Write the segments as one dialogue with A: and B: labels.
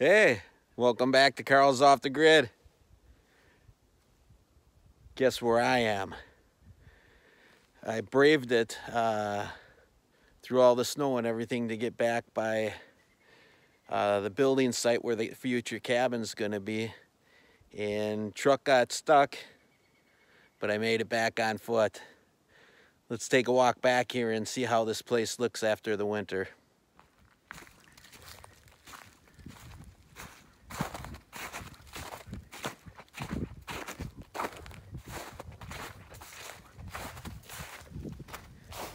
A: Hey, welcome back to Carl's Off the Grid. Guess where I am? I braved it through all the snow and everything to get back by the building site where the future cabin's gonna be. And truck got stuck, but I made it back on foot. Let's take a walk back here and see how this place looks after the winter.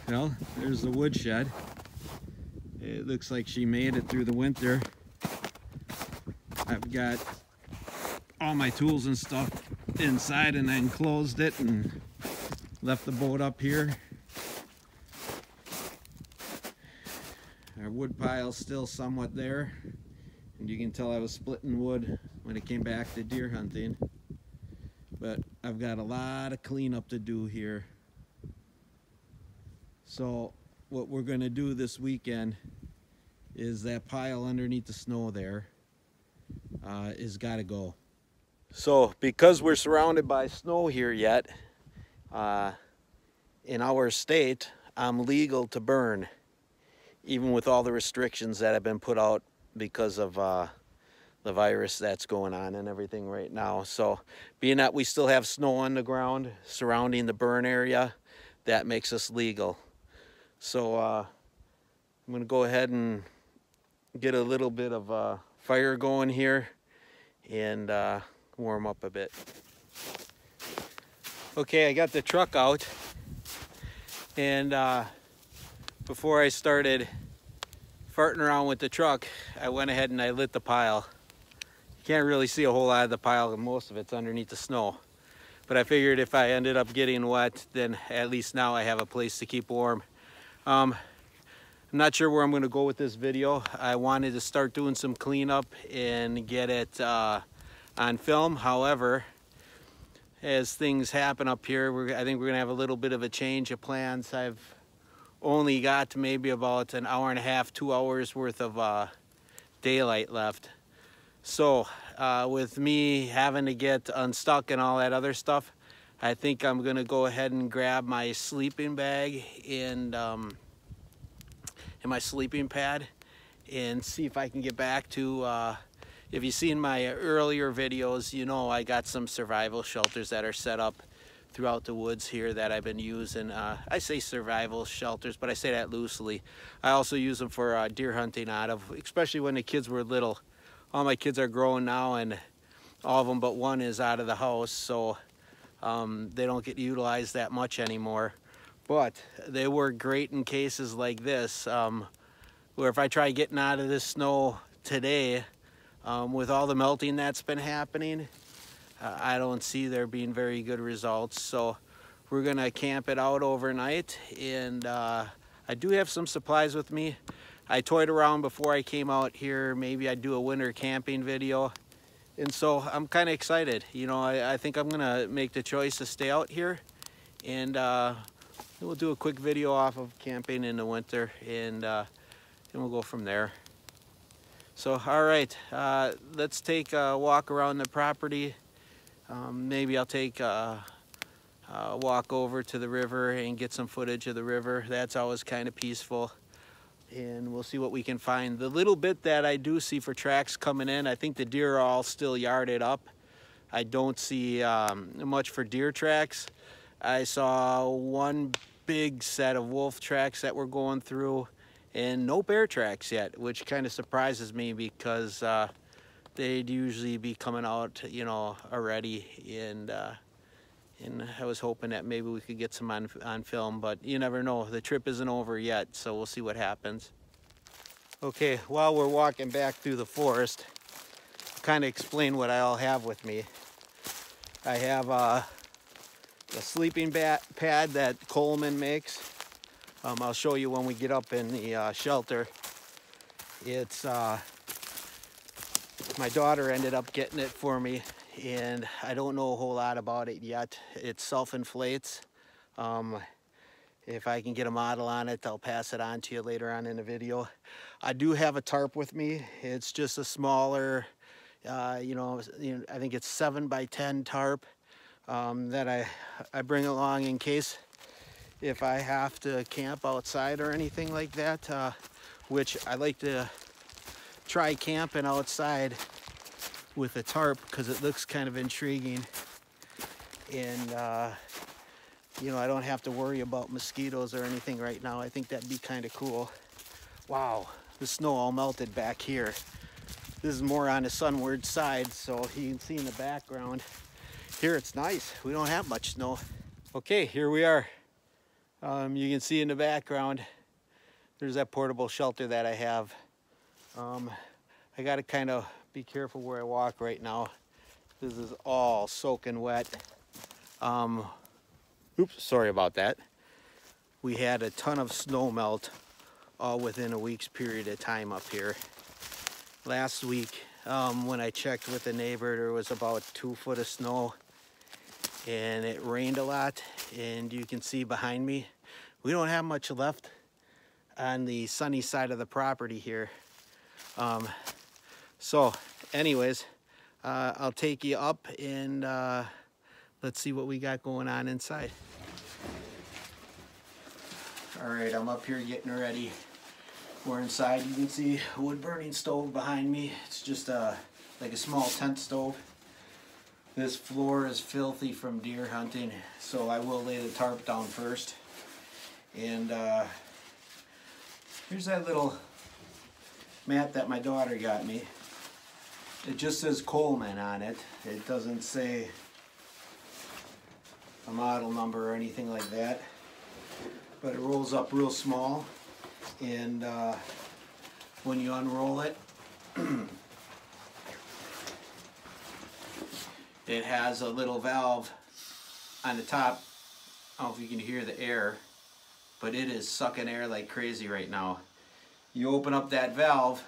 A: Well, there's the woodshed. It looks like she made it through the winter. I've got all my tools and stuff inside, and I enclosed it and left the boat up here. Our wood pile's still somewhat there, and you can tell I was splitting wood when it came back to deer hunting. But I've got a lot of cleanup to do here. So what we're gonna do this weekend is that pile underneath the snow there is gotta go. So because we're surrounded by snow here yet, in our state, I'm legal to burn, even with all the restrictions that have been put out because of the virus that's going on and everything right now. So being that we still have snow on the ground surrounding the burn area, that makes us legal. So I'm gonna go ahead and get a little bit of fire going here and warm up a bit. Okay, I got the truck out, and before I started farting around with the truck, I went ahead and I lit the pile. You can't really see a whole lot of the pile, and most of it's underneath the snow. But I figured if I ended up getting wet, then at least now I have a place to keep warm. I'm not sure where I'm going to go with this video. I wanted to start doing some cleanup and get it on film. However, as things happen up here, I think we're going to have a little bit of a change of plans. I've only got maybe about an hour and a half, 2 hours worth of daylight left. So with me having to get unstuck and all that other stuff, I think I'm going to go ahead and grab my sleeping bag and my sleeping pad and see if I can get back to, if you've seen my earlier videos, you know I got some survival shelters that are set up throughout the woods here that I've been using. I say survival shelters, but I say that loosely. I also use them for deer hunting out of, especially when the kids were little. All my kids are grown now, and all of them but one is out of the house, so they don't get utilized that much anymore. But they work great in cases like this, where if I try getting out of this snow today, with all the melting that's been happening, I don't see there being very good results. So we're gonna camp it out overnight, and I do have some supplies with me. I toyed around before I came out here, maybe I'd do a winter camping video. And so I'm kind of excited. You know, I think I'm gonna make the choice to stay out here, and we'll do a quick video off of camping in the winter, and we'll go from there. So, all right, let's take a walk around the property. Maybe I'll take a walk over to the river and get some footage of the river. That's always kind of peaceful. And we'll see what we can find. The little bit that I do see for tracks coming in, I think the deer are all still yarded up. I don't see much for deer tracks. I saw one big set of wolf tracks that were going through, and no bear tracks yet, which kind of surprises me because they'd usually be coming out, you know, already. And I was hoping that maybe we could get some on film, but you never know. The trip isn't over yet, so we'll see what happens. Okay, while we're walking back through the forest, I'll kind of explain what I all have with me. I have a sleeping pad that Coleman makes. I'll show you when we get up in the shelter. It's my daughter ended up getting it for me, and I don't know a whole lot about it yet. It self-inflates. If I can get a model on it, I'll pass it on to you later on in the video. I do have a tarp with me. It's just a smaller, I think it's 7x10 tarp that I bring along in case if I have to camp outside or anything like that, which I like to try camping outside with a tarp because it looks kind of intriguing. And I don't have to worry about mosquitoes or anything right now. I think that'd be kind of cool. Wow, the snow all melted back here. This is more on the sunward side, so you can see in the background. Here it's nice. We don't have much snow. Okay, here we are. You can see in the background, there's that portable shelter that I have. I gotta kind of be careful where I walk right now. This is all soaking wet. Oops, sorry about that. We had a ton of snow melt all within a week's period of time up here. Last week, when I checked with a neighbor, there was about 2 foot of snow, and it rained a lot. And you can see behind me, we don't have much left on the sunny side of the property here. So anyways, I'll take you up and let's see what we got going on inside. All right, I'm up here getting ready. We're inside. You can see a wood burning stove behind me. It's just like a small tent stove. This floor is filthy from deer hunting, so I will lay the tarp down first. And here's that little mat that my daughter got me. It just says Coleman on it. It doesn't say a model number or anything like that. But it rolls up real small, and when you unroll it, it has a little valve on the top. I don't know if you can hear the air, but it is sucking air like crazy right now. You open up that valve,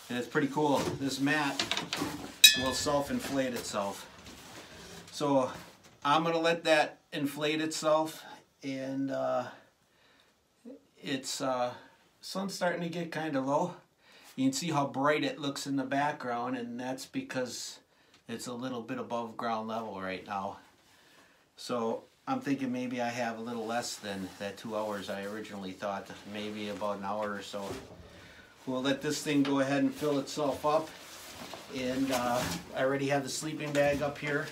A: and it's pretty cool. This mat will self-inflate itself. So I'm gonna let that inflate itself, and it's sun's starting to get kind of low. You can see how bright it looks in the background, and that's because it's a little bit above ground level right now. So I'm thinking maybe I have a little less than that 2 hours I originally thought, maybe about an hour or so. We'll let this thing go ahead and fill itself up. And I already have the sleeping bag up here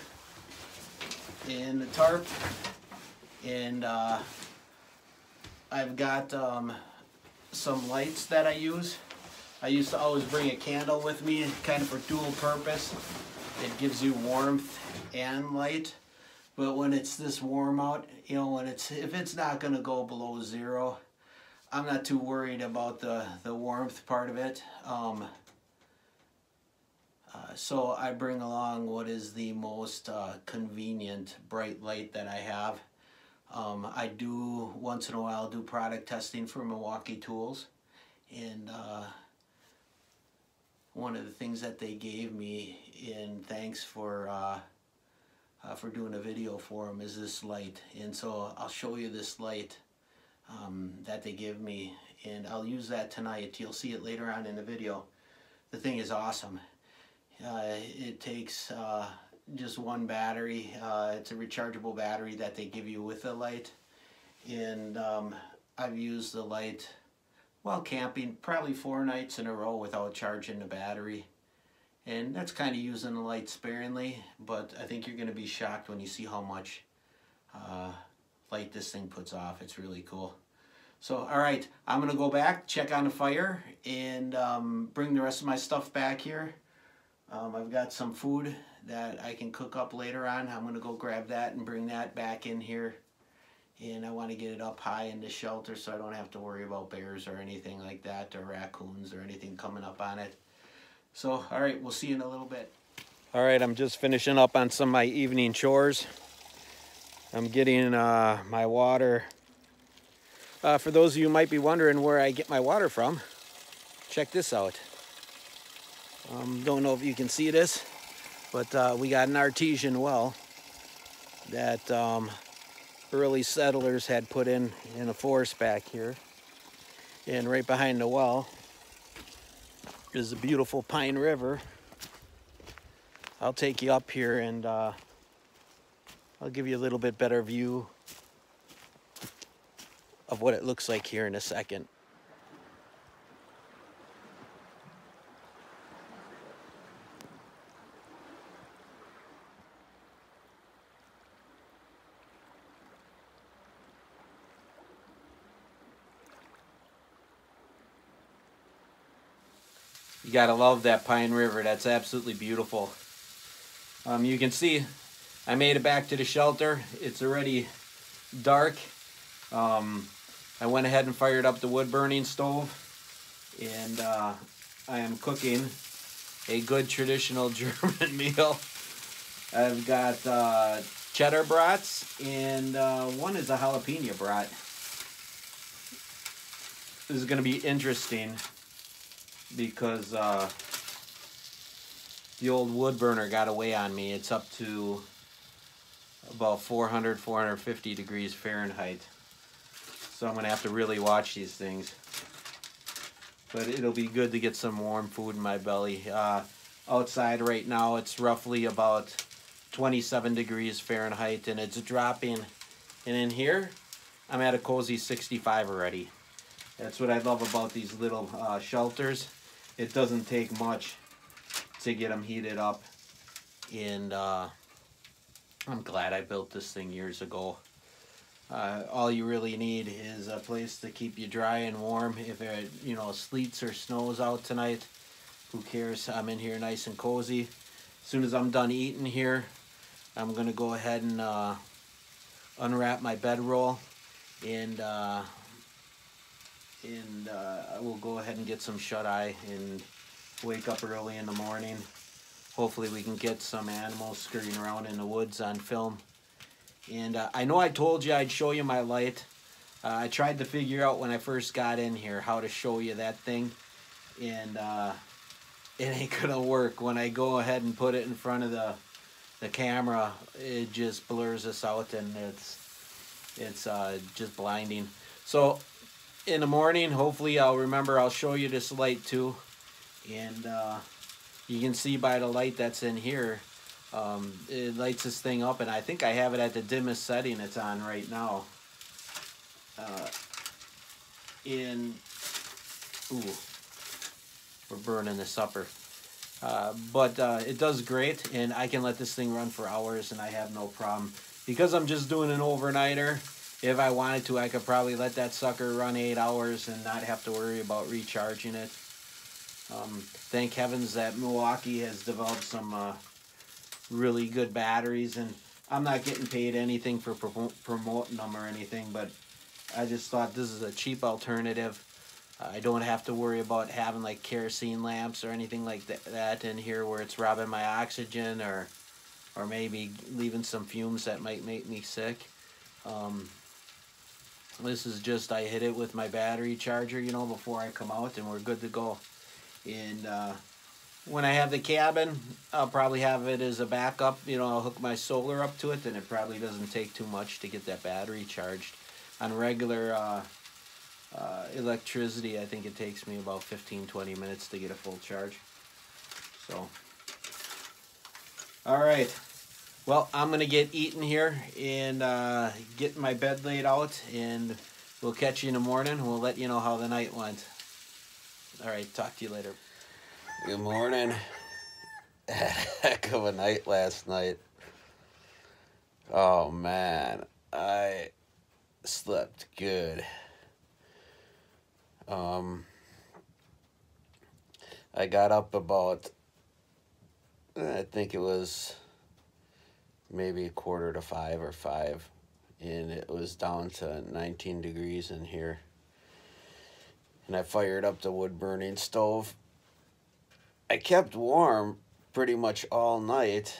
A: and the tarp. And I've got some lights that I use. I used to always bring a candle with me, kind of for dual purpose. It gives you warmth and light. But when it's this warm out, if it's not going to go below 0, I'm not too worried about the warmth part of it. So I bring along what is the most convenient bright light that I have. I do, once in a while, do product testing for Milwaukee Tools. And one of the things that they gave me in thanks for doing a video for them is this light. And so I'll show you this light that they give me, and I'll use that tonight. You'll see it later on in the video. The thing is awesome. It takes just one battery. It's a rechargeable battery that they give you with the light, and I've used the light while camping probably 4 nights in a row without charging the battery. And that's kind of using the light sparingly, but I think you're going to be shocked when you see how much light this thing puts off. It's really cool. So, all right, I'm going to go back, check on the fire, and bring the rest of my stuff back here. I've got some food that I can cook up later on. I'm going to go grab that and bring that back in here. And I want to get it up high in the shelter so I don't have to worry about bears or anything like that, or raccoons or anything coming up on it. So, all right, we'll see you in a little bit. All right, I'm just finishing up on some of my evening chores. I'm getting my water. For those of you who might be wondering where I get my water from, check this out. Don't know if you can see this, but we got an artesian well that early settlers had put in a forest back here. And right behind the well is the beautiful Pine River. I'll take you up here and I'll give you a little bit better view of what it looks like here in a second. You gotta love that Pine River. That's absolutely beautiful. You can see I made it back to the shelter. It's already dark. I went ahead and fired up the wood burning stove, and I am cooking a good traditional German meal. I've got cheddar brats, and one is a jalapeno brat. This is going to be interesting because the old wood burner got away on me. It's up to about 400, 450 degrees Fahrenheit. So I'm going to have to really watch these things. But it'll be good to get some warm food in my belly. Outside right now it's roughly about 27 degrees Fahrenheit and it's dropping. And in here I'm at a cozy 65 already. That's what I love about these little shelters. It doesn't take much to get them heated up. And I'm glad I built this thing years ago. All you really need is a place to keep you dry and warm. If it, you know, sleets or snows out tonight, who cares? I'm in here nice and cozy. As soon as I'm done eating here, I'm gonna go ahead and unwrap my bedroll, and I will go ahead and get some shut-eye and wake up early in the morning. Hopefully we can get some animals scurrying around in the woods on film. And I know I told you I'd show you my light. I tried to figure out when I first got in here how to show you that thing, and it ain't gonna work. When I go ahead and put it in front of the camera, it just blurs us out, and it's just blinding. So in the morning, hopefully I'll show you this light too, and you can see by the light that's in here. It lights this thing up, and I think I have it at the dimmest setting it's on right now. Ooh, we're burning the supper. But it does great, and I can let this thing run for hours, and I have no problem. Because I'm just doing an overnighter, if I wanted to, I could probably let that sucker run 8 hours and not have to worry about recharging it. Thank heavens that Milwaukee has developed some really good batteries, and I'm not getting paid anything for promoting them or anything, but I just thought this is a cheap alternative. I don't have to worry about having like kerosene lamps or anything like that in here where it's robbing my oxygen or maybe leaving some fumes that might make me sick. This is just, I hit it with my battery charger, you know, before I come out, and we're good to go. And when I have the cabin, I'll probably have it as a backup. You know, I'll hook my solar up to it, and it probably doesn't take too much to get that battery charged. On regular electricity, I think it takes me about 15-20 minutes to get a full charge. So, all right. Well, I'm going to get eating here and get my bed laid out, and we'll catch you in the morning. We'll let you know how the night went. All right, talk to you later. Good morning. Heck of a night last night. Oh, man. I slept good. I got up about, I think it was maybe 4:45 or 5, and it was down to 19 degrees in here. And I fired up the wood burning stove. I kept warm pretty much all night,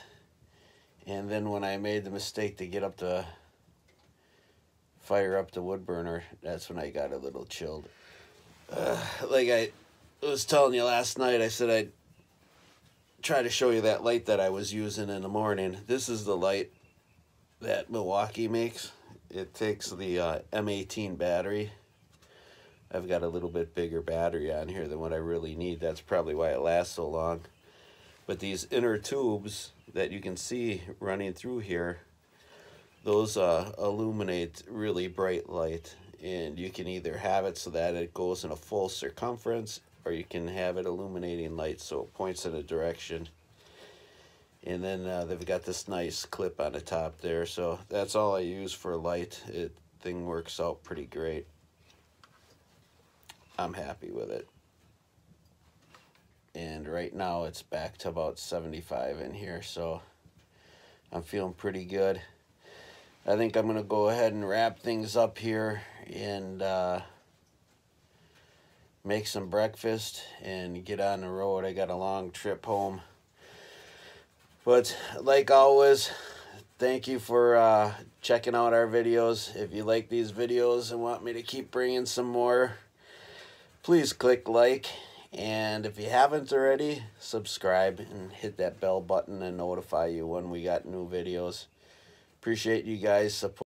A: and then when I made the mistake to get up to fire up the wood burner, that's when I got a little chilled. Like I was telling you last night, I said I'd try to show you that light that I was using in the morning. This is the light that Milwaukee makes.
B: it takes the M18 battery. I've got a little bit bigger battery on here than what I really need. That's probably why it lasts so long. But these inner tubes that you can see running through here, those illuminate really bright light. And you can either have it so that it goes in a full circumference, or you can have it illuminating light so it points in a direction. And then they've got this nice clip on the top there, so that's all I use for light. Thing works out pretty great. I'm happy with it. And right now it's back to about 75 in here, so I'm feeling pretty good. I think I'm gonna go ahead and wrap things up here and make some breakfast and get on the road. I got a long trip home. But like always, thank you for checking out our videos. If you like these videos and want me to keep bringing some more, please click like. And if you haven't already, subscribe and hit that bell button and notify you when we got new videos. Appreciate you guys' support.